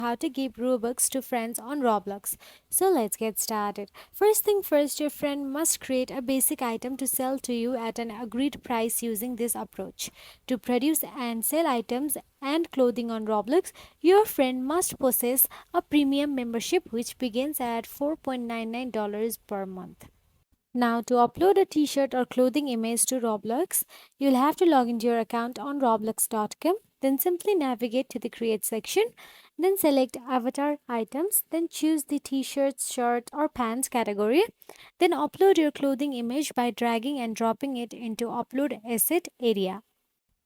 how to give Robux to friends on Roblox. So let's get started. First thing first, your friend must create a basic item to sell to you at an agreed price using this approach. To produce and sell items and clothing on Roblox, your friend must possess a premium membership which begins at $4.99 per month. Now, to upload a t shirt or clothing image to Roblox, you'll have to log into your account on roblox.com. Then simply navigate to the Create section. Then select Avatar Items. Then choose the t shirts, shirt, or pants category. Then upload your clothing image by dragging and dropping it into Upload Asset area.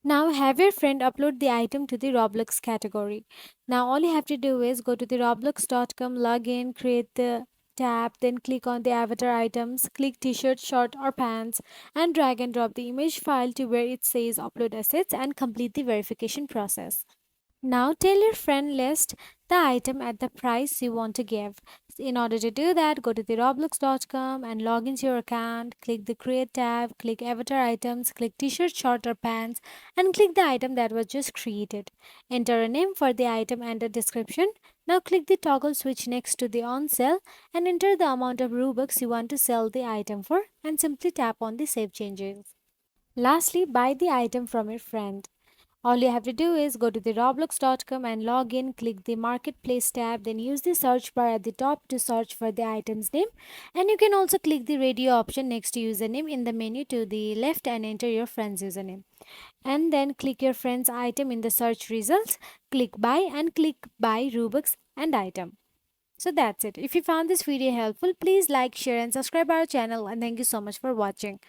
Now have your friend upload the item to the Roblox category. Now all you have to do is go to the roblox.com, log in, create the tab, then click on the avatar items, click t-shirt, short or pants and drag and drop the image file to where it says upload assets and complete the verification process. Now tell your friend list the item at the price you want to give. In order to do that, go to the roblox.com and log into your account, click the create tab, click avatar items, click t-shirt, short or pants and click the item that was just created. Enter a name for the item and a description. Now click the toggle switch next to the on sell and enter the amount of Robux you want to sell the item for and simply tap on the save changes. Lastly, buy the item from your friend. All you have to do is go to the roblox.com and log in, click the marketplace tab, then use the search bar at the top to search for the item's name. And you can also click the radio option next to username in the menu to the left and enter your friend's username. And then click your friend's item in the search results, click buy and click buy Robux and item. So that's it. If you found this video helpful, please like, share and subscribe our channel and thank you so much for watching.